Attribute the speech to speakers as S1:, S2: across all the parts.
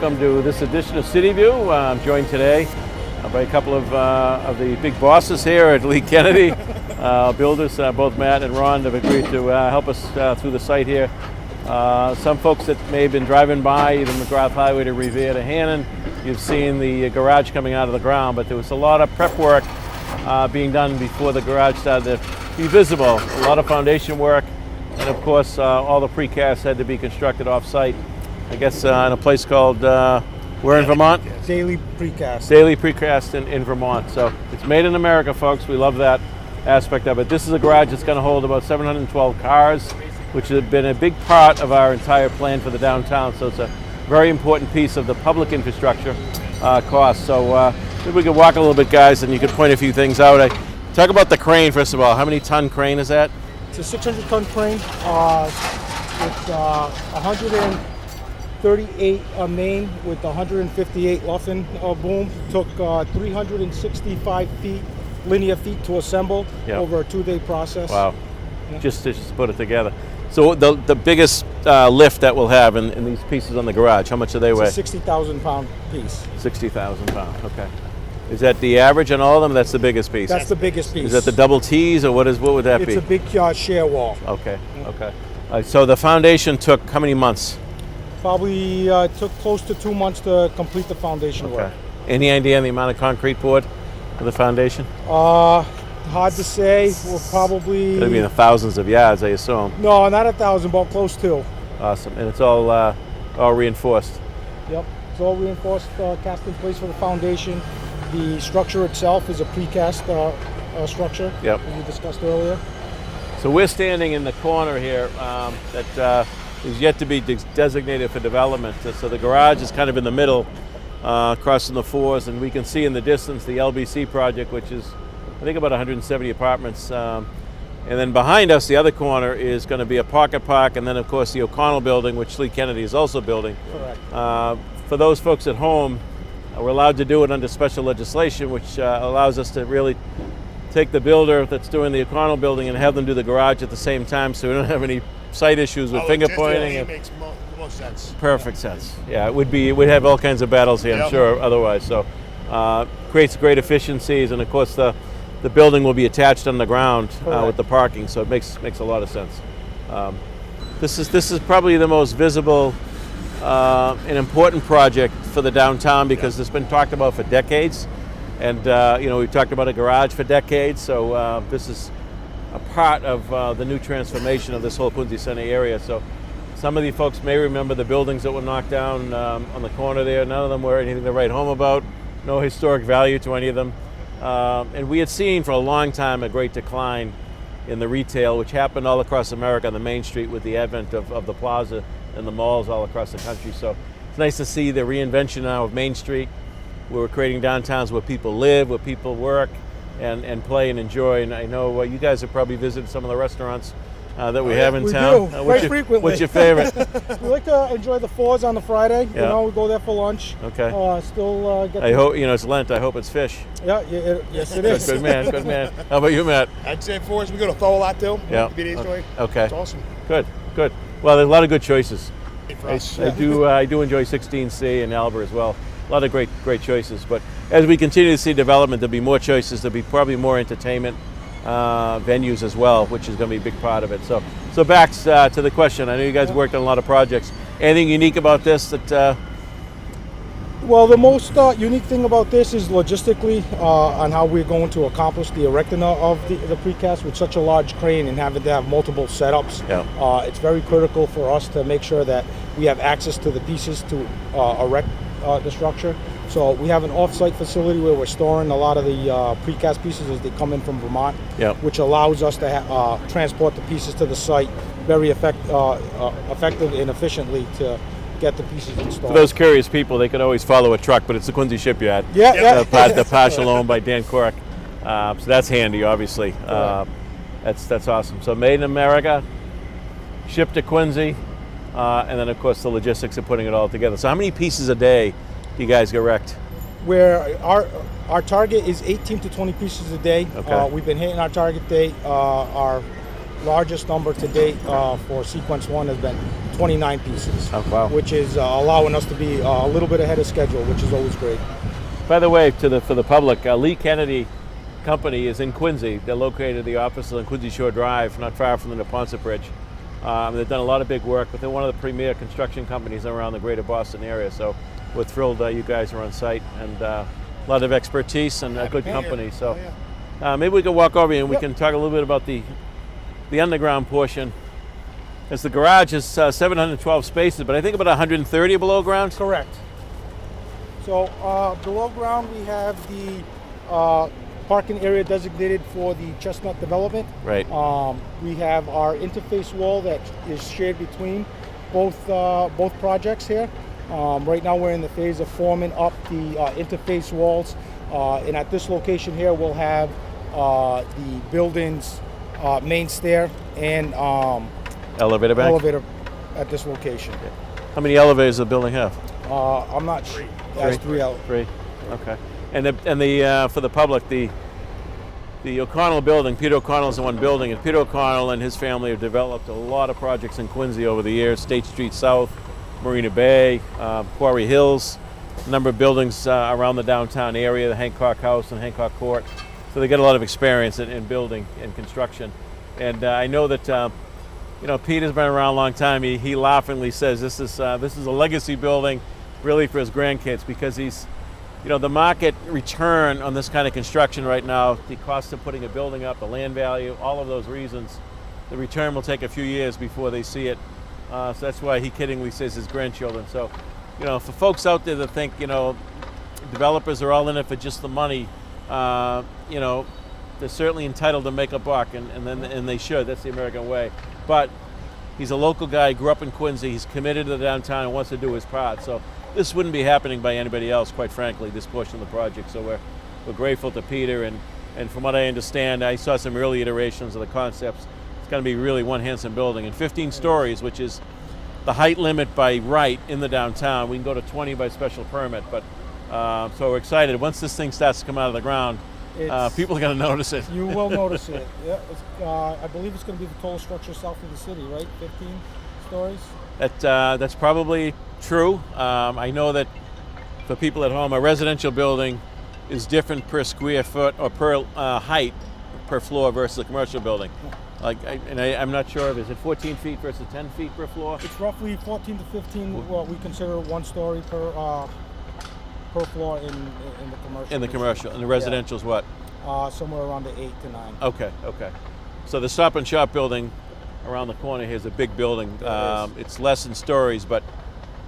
S1: welcome to this edition of City View. I'm joined today by a couple of the big bosses here at Lee Kennedy. Builders, both Matt and Ron, have agreed to help us through the site here. Some folks that may have been driving by either McGrath Highway to Revere to Hannon, you've seen the garage coming out of the ground, but there was a lot of prep work being done before the garage started to be visible. A lot of foundation work, and of course all the precast had to be constructed off-site. I guess in a place called, where in Vermont?
S2: Daily Precast.
S1: Daily Precast in Vermont. So it's made in America, folks. We love that aspect of it. This is a garage that's going to hold about 712 cars, which has been a big part of our entire plan for the downtown. So it's a very important piece of the public infrastructure cost. So maybe we could walk a little bit, guys, and you could point a few things out. Talk about the crane, first of all. How many ton crane is that?
S2: It's a 600-ton crane. It's 138 main with 158 luffing boom. Took 365 linear feet to assemble over a 2-day process.
S1: Wow. Yeah. Just to put it together. So the biggest lift that we'll have in these pieces on the garage, how much do they weigh?
S2: It's a 60,000 pound piece.
S1: 60,000 pounds, okay. Is that the average on all of them? That's the biggest piece?
S2: That's the biggest piece.
S1: Is that the double T's, or what would that be?
S2: It's a big shear wall.
S1: Okay, okay. So the foundation took how many months?
S2: Probably took close to 2 months to complete the foundation work.
S1: Any idea on the amount of concrete poured for the foundation?
S2: Hard to say. We're probably...
S1: It'll be in the thousands of yards, I assume.
S2: No, not 1,000, but close to.
S1: Awesome, and it's all reinforced?
S2: Yep, it's all reinforced, cast in place for the foundation. The structure itself is a precast structure, as we discussed earlier.
S1: So we're standing in the corner here that is yet to be designated for development. So the garage is kind of in the middle, crossing the fours, and we can see in the distance the LBC project, which is, I think, about 170 apartments. And then behind us, the other corner, is going to be a pocket park, and then, of course, the O'Connell building, which Lee Kennedy is also building.
S2: Correct.
S1: For those folks at home, we're allowed to do it under special legislation, which allows us to really take the builder that's doing the O'Connell building and have them do the garage at the same time, so we don't have any site issues with finger pointing.
S3: It makes most sense.
S1: Perfect sense. Yeah, it would have all kinds of battles here, I'm sure, otherwise. So creates great efficiencies, and of course the building will be attached on the ground with the parking, so it makes a lot of sense. This is probably the most visible an important project for the downtown, because it's been talked about for decades, and we've talked about a garage for decades, so this is a part of the new transformation of this whole Quincy Center area. So some of you folks may remember the buildings that were knocked down on the corner there. None of them were anything to write home about, no historic value to any of them, and we had seen for a long time a great decline in the retail, which happened all across America on the main street with the advent of the plaza and the malls all across the country. So it's nice to see the reinvention now of Main Street, where we're creating downtowns where people live, where people work and play and enjoy. And I know you guys have probably visited some of the restaurants that we have in town.
S2: We do, quite frequently.
S1: What's your favorite?
S2: We like to enjoy the Fours on the Friday. We go there for lunch.
S1: Okay.
S2: I
S1: hope, it's Lent, I hope it's fish.
S2: Yeah, yes it is.
S1: Good man. How about you, Matt?
S3: I'd say Fours, we go to Thaw a lot too.
S1: Yeah.
S3: Okay. It's awesome.
S1: Good. Well, there's a lot of good choices.
S3: For us.
S1: I do enjoy 16C and Albert as well. A lot of great choices. But as we continue to see development, there'll be more choices. There'll be probably more entertainment venues as well, which is going to be a big part of it. So back to the question. I know you guys worked on a lot of projects. Anything unique about this that?
S2: Well, the most unique thing about this is logistically on how we're going to accomplish the erecting of the precast with such a large crane and having to have multiple setups.
S1: Yeah.
S2: It's very critical for us to make sure that we have access to the pieces to erect the structure. So we have an off-site facility where we're storing a lot of the precast pieces as they come in from Vermont, which allows us to transport the pieces to the site very effective and efficiently to get the pieces installed.
S1: For those curious people, they could always follow a truck, but it's the Quincy Shipyard. The partial owned by Dan Koch. So that's handy, obviously. That's awesome. So made in America, shipped to Quincy, and then of course the logistics of putting it all together. So how many pieces a day do you guys erect?
S2: Where our target is 18 to 20 pieces a day.
S1: Okay.
S2: We've been hitting our target date. Our largest number to date for sequence 1 has been 29 pieces.
S1: Oh, wow.
S2: Which is allowing us to be a little bit ahead of schedule, which is always great.
S1: By the way, for the public, Lee Kennedy Company is in Quincy. They're located at the office on Quincy Shore Drive, not far from the Neponset Bridge. They've done a lot of big work, but they're one of the premier construction companies around the greater Boston area. So we're thrilled you guys are on site, and a lot of expertise and a good company. So maybe we can walk over here and we can talk a little bit about the underground portion. As the garage is 712 spaces, but I think about 130 below ground.
S2: Correct. So below ground we have the parking area designated for the Chestnut development.
S1: Right.
S2: We have our interface wall that is shared between both projects here. Right now we're in the phase of forming up the interface walls, and at this location here we'll have the building's main stair and
S1: Elevator bank?
S2: elevator at this location.
S1: How many elevators does the building have?
S2: I'm not sure. That's 3 out.
S1: 3. Okay. And the for the public, the O'Connell building, Peter O'Connell is the one building it. Peter O'Connell and his family have developed a lot of projects in Quincy over the years. State Street South, Marina Bay, Quarry Hills, a number of buildings around the downtown area, the Hancock House and Hancock Court. So they get a lot of experience in building and construction. And I know that Peter's been around a long time. He laughingly says this is a legacy building, really for his grandkids, because he's, the market return on this kind of construction right now, the cost of putting a building up, the land value, all of those reasons, the return will take a few years before they see it. So that's why he kiddingly says his grandchildren. So, for folks out there that think, developers are all in it for just the money, they're certainly entitled to make a buck, and they should. That's the American way. But he's a local guy, grew up in Quincy, he's committed to the downtown and wants to do his part. So this wouldn't be happening by anybody else, quite frankly, this portion of the project. So we're grateful to Peter, and from what I understand, I saw some early iterations of the concepts. It's going to be really one handsome building, and 15 stories, which is the height limit by right in the downtown. We can go to 20 by special permit, but so we're excited. Once this thing starts to come out of the ground, people are going to notice it.
S2: You will notice it. Yeah, I believe it's going to be the tallest structure south of the city, right? 15 stories?
S1: That's probably true. I know that for people at home, a residential building is different per square foot or per height per floor versus a commercial building. I'm not sure, is it 14 feet versus 10 feet per floor?
S2: It's roughly 14 to 15, what we consider 1 story per floor in the commercial.
S1: In the commercial. And the residential is what?
S2: Somewhere around the 8 to 9.
S1: Okay. So the Stop and Shop building around the corner here is a big building. It's less in stories, but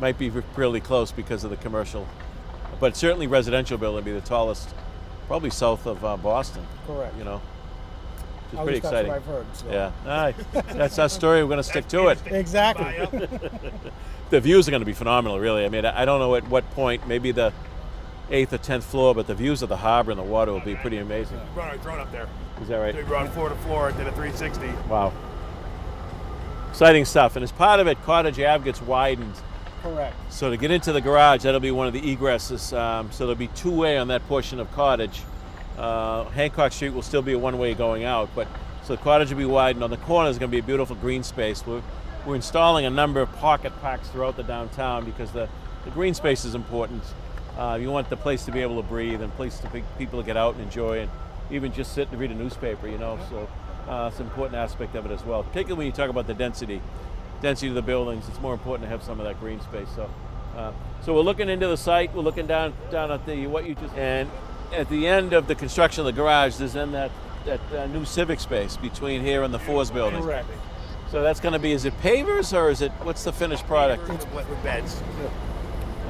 S1: might be fairly close because of the commercial. But certainly residential building will be the tallest, probably south of Boston.
S2: Correct.
S1: Which is pretty exciting.
S2: That's what I've heard. So.
S1: Yeah. All right. That's our story. We're going to stick to it.
S2: Exactly.
S1: The views are going to be phenomenal, really. I mean, I don't know at what point, maybe the 8th or 10th floor, but the views of the harbor and the water will be pretty amazing.
S3: Brought a drone up there.
S1: Is that right?
S3: We brought floor to floor, did a 360.
S1: Wow. Exciting stuff. And as part of it, Cottage Ave gets widened.
S2: Correct.
S1: So to get into the garage, that'll be one of the egresses. So there'll be 2-way on that portion of Cottage. Hancock Street will still be a 1-way going out, but so the Cottage will be widened. On the corner is going to be a beautiful green space. We're installing a number of pocket parks throughout the downtown because the green space is important. You want the place to be able to breathe and place for people to get out and enjoy and even just sit and read a newspaper, So it's an important aspect of it as well. Particularly when you talk about the density of the buildings, it's more important to have some of that green space. So we're looking into the site. We're looking down at and at the end of the construction of the garage, there's then that new Civic space between here and the Fours building.
S2: Correct.
S1: So that's going to be, is it pavers or what's the finished product?
S3: It's with beds.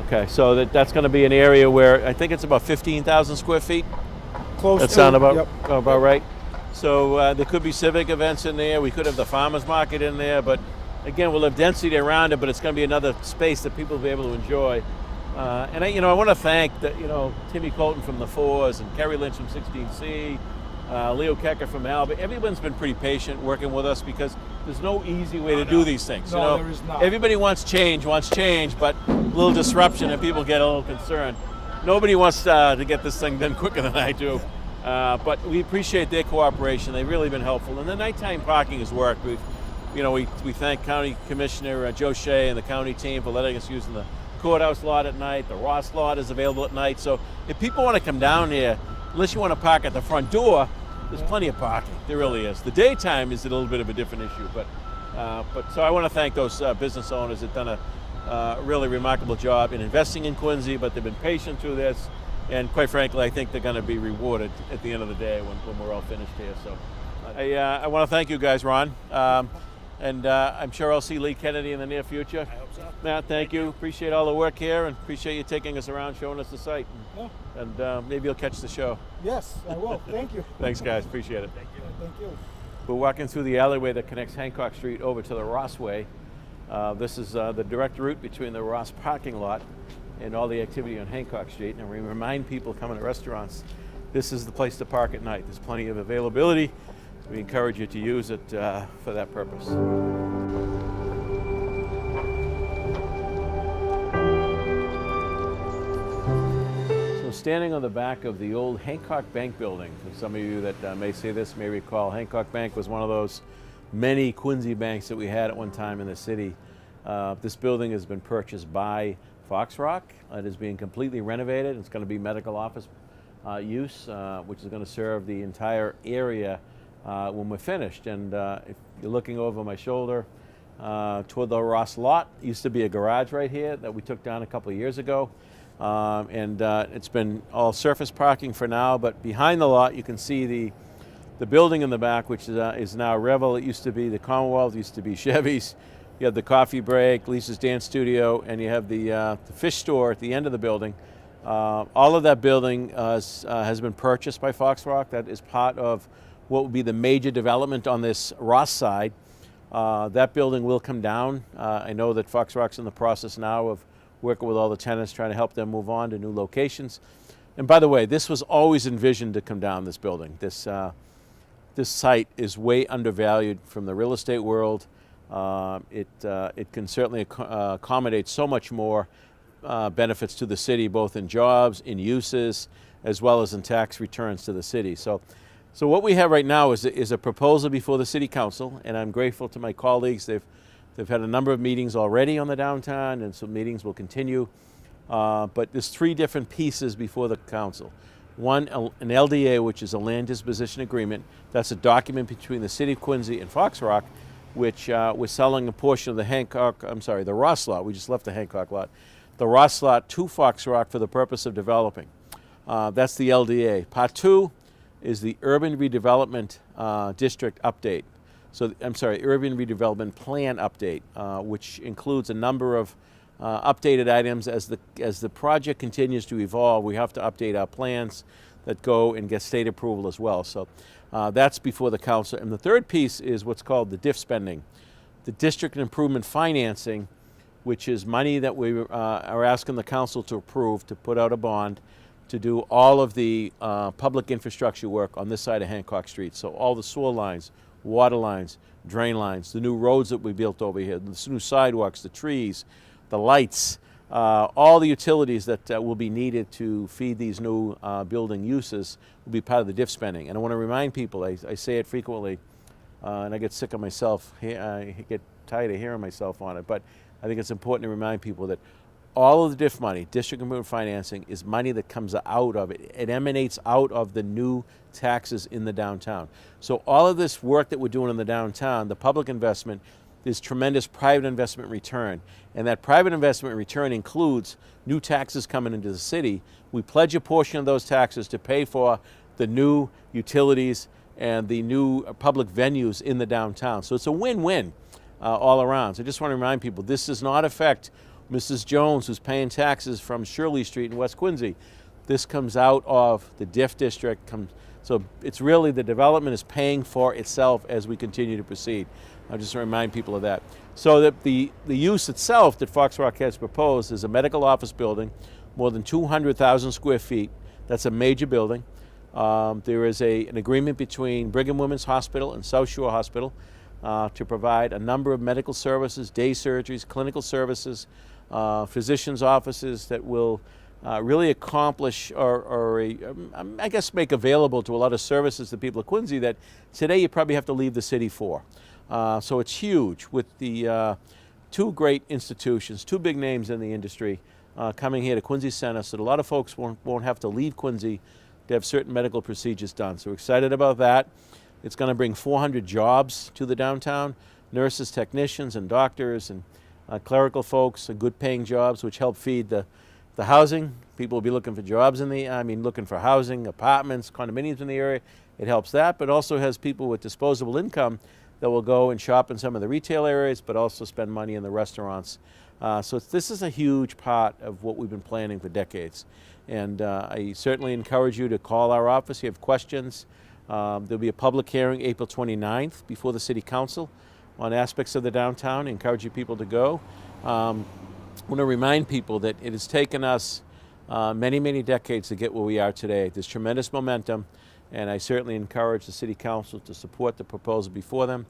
S1: Okay, so that's going to be an area where I think it's about 15,000 square feet.
S2: Close.
S1: That sound about
S2: Yep.
S1: right? So there could be civic events in there. We could have the farmers market in there, but again, we'll have density around it, but it's going to be another space that people will be able to enjoy. And I want to thank Timmy Colton from the Fours and Kerry Lynch from 16C, Leo Kecker from Albert. Everyone's been pretty patient working with us because there's no easy way to do these things.
S2: No, there is not.
S1: Everybody wants change, but a little disruption and people get a little concerned. Nobody wants to get this thing done quicker than I do. But we appreciate their cooperation. They've really been helpful. And the nighttime parking has worked. We thank County Commissioner Joe Shea and the county team for letting us use the courthouse lot at night. The Ross lot is available at night. So if people want to come down here, unless you want to park at the front door, there's plenty of parking. There really is. The daytime is a little bit of a different issue. But so I want to thank those business owners that have done a really remarkable job in investing in Quincy, but they've been patient through this. And quite frankly, I think they're going to be rewarded at the end of the day when we're all finished here. So I want to thank you guys, Ron. And I'm sure I'll see Lee Kennedy in the near future.
S3: I hope so.
S1: Matt, thank you. Appreciate all the work here and appreciate you taking us around, showing us the site.
S2: Yeah.
S1: And maybe you'll catch the show.
S2: Yes, I will. Thank you.
S1: Thanks, guys. Appreciate it.
S3: Thank you.
S2: Thank you.
S1: We're walking through the alleyway that connects Hancock Street over to the Ross Way. This is the direct route between the Ross parking lot and all the activity on Hancock Street. And we remind people coming to restaurants, this is the place to park at night. There's plenty of availability. We encourage you to use it for that purpose. So standing on the back of the old Hancock Bank building, for some of you that may see this may recall, Hancock Bank was one of those many Quincy banks that we had at one time in the city. This building has been purchased by Fox Rock. It is being completely renovated. It's going to be medical office use, which is going to serve the entire area when we're finished. And if you're looking over my shoulder toward the Ross lot, it used to be a garage right here that we took down a couple of years ago. It's been all surface parking for now, but behind the lot you can see the building in the back, which is now Revel. It used to be the Commonwealth, it used to be Chevy's. You have the coffee break, Lisa's dance studio, and you have the fish store at the end of the building. All of that building has been purchased by Fox Rock. That is part of what will be the major development on this Ross side. That building will come down. I know that Fox Rock's in the process now of working with all the tenants, trying to help them move on to new locations. And by the way, this was always envisioned to come down, this building. This site is way undervalued from the real estate world. It can certainly accommodate so much more benefits to the city, both in jobs, in uses, as well as in tax returns to the city. So what we have right now is a proposal before the City Council, and I'm grateful to my colleagues. They've had a number of meetings already on the downtown, and some meetings will continue. But there's three different pieces before the council. One, an LDA, which is a land disposition agreement. That's a document between the City of Quincy and Fox Rock, which was selling a portion of the Ross lot. We just left the Hancock lot. The Ross lot to Fox Rock for the purpose of developing. That's the LDA. Part two is the Urban Redevelopment District update. Urban Redevelopment Plan update, which includes a number of updated items. As the project continues to evolve, we have to update our plans that go and get state approval as well. So that's before the council. And the third piece is what's called the DIF spending, the District Improvement Financing, which is money that we are asking the council to approve to put out a bond to do all of the public infrastructure work on this side of Hancock Street. So all the sewer lines, water lines, drain lines, the new roads that we built over here, the new sidewalks, the trees, the lights, all the utilities that will be needed to feed these new building uses will be part of the DIF spending. And I want to remind people, I say it frequently, and I get sick of myself, I get tired of hearing myself on it, but I think it's important to remind people that all of the DIF money, District Improvement Financing, is money that comes out of it. It emanates out of the new taxes in the downtown. So all of this work that we're doing in the downtown, the public investment, there's tremendous private investment return. And that private investment return includes new taxes coming into the city. We pledge a portion of those taxes to pay for the new utilities and the new public venues in the downtown. So it's a win-win all around. So I just want to remind people, this does not affect Mrs. Jones, who's paying taxes from Shirley Street in West Quincy. This comes out of the DIF district. So it's really, the development is paying for itself as we continue to proceed. I'll just remind people of that. So that the use itself that Fox Rock has proposed is a medical office building, more than 200,000 square feet. That's a major building. There is an agreement between Brigham Women's Hospital and South Shore Hospital to provide a number of medical services, day surgeries, clinical services, physicians' offices that will really accomplish or I guess make available to a lot of services to people of Quincy that today you probably have to leave the city for. So it's huge with the two great institutions, two big names in the industry coming here to Quincy Center, so that a lot of folks won't have to leave Quincy to have certain medical procedures done. So we're excited about that. It's going to bring 400 jobs to the downtown, nurses, technicians, and doctors, and clerical folks, and good paying jobs, which help feed the housing. People will be looking for jobs looking for housing, apartments, condominiums in the area. It helps that, but also has people with disposable income that will go and shop in some of the retail areas, but also spend money in the restaurants. So this is a huge part of what we've been planning for decades. And I certainly encourage you to call our office if you have questions. There'll be a public hearing April 29th before the City Council on aspects of the downtown. I encourage you people to go. I want to remind people that it has taken us many, many decades to get where we are today. There's tremendous momentum, and I certainly encourage the City Council to support the proposal before them.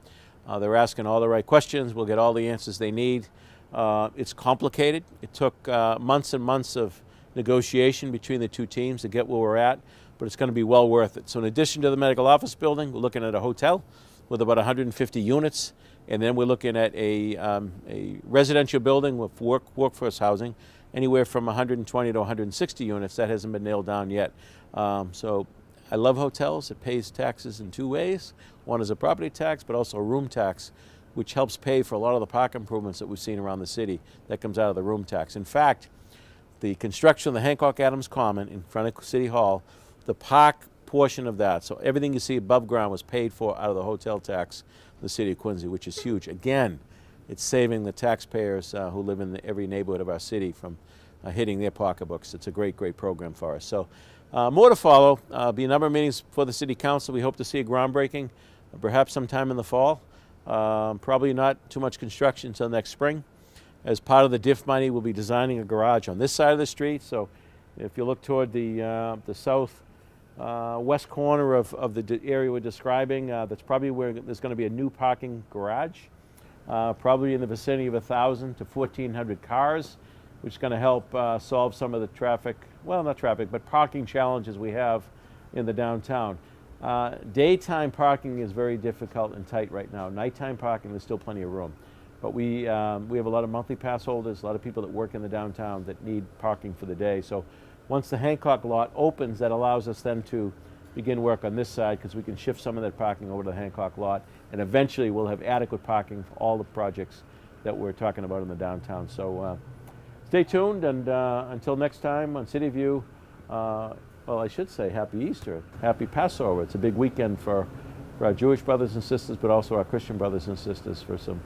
S1: They're asking all the right questions. We'll get all the answers they need. It's complicated. It took months and months of negotiation between the two teams to get where we're at, but it's going to be well worth it. So in addition to the medical office building, we're looking at a hotel with about 150 units, and then we're looking at a residential building with workforce housing, anywhere from 120 to 160 units. That hasn't been nailed down yet. So I love hotels. It pays taxes in two ways. One is a property tax, but also a room tax, which helps pay for a lot of the park improvements that we've seen around the city. That comes out of the room tax. In fact, the construction of the Hancock Adams Common in front of City Hall, the park portion of that, so everything you see above ground was paid for out of the hotel tax of the city of Quincy, which is huge. Again, it's saving the taxpayers who live in every neighborhood of our city from hitting their pocketbooks. It's a great, great program for us. So more to follow. Be a number of meetings for the City Council. We hope to see a groundbreaking, perhaps sometime in the fall. Probably not too much construction until next spring. As part of the DIF money, we'll be designing a garage on this side of the street. So if you look toward the south west corner of the area we're describing, that's probably where there's going to be a new parking garage, probably in the vicinity of 1,000 to 1,400 cars, which is going to help solve some of the traffic, well, not traffic, but parking challenges we have in the downtown. Daytime parking is very difficult and tight right now. Nighttime parking, there's still plenty of room. But we have a lot of monthly pass holders, a lot of people that work in the downtown that need parking for the day. So once the Hancock lot opens, that allows us then to begin work on this side, because we can shift some of that parking over to the Hancock lot, and eventually we'll have adequate parking for all the projects that we're talking about in the downtown. So stay tuned, and until next time on City View, well, I should say Happy Easter, Happy Passover. It's a big weekend for our Jewish brothers and sisters, but also our Christian brothers and sisters for some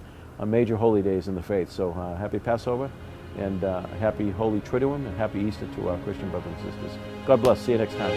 S1: major holy days in the faith. So happy Passover, and happy Holy Triduum, and happy Easter to our Christian brothers and sisters. God bless. See you next time.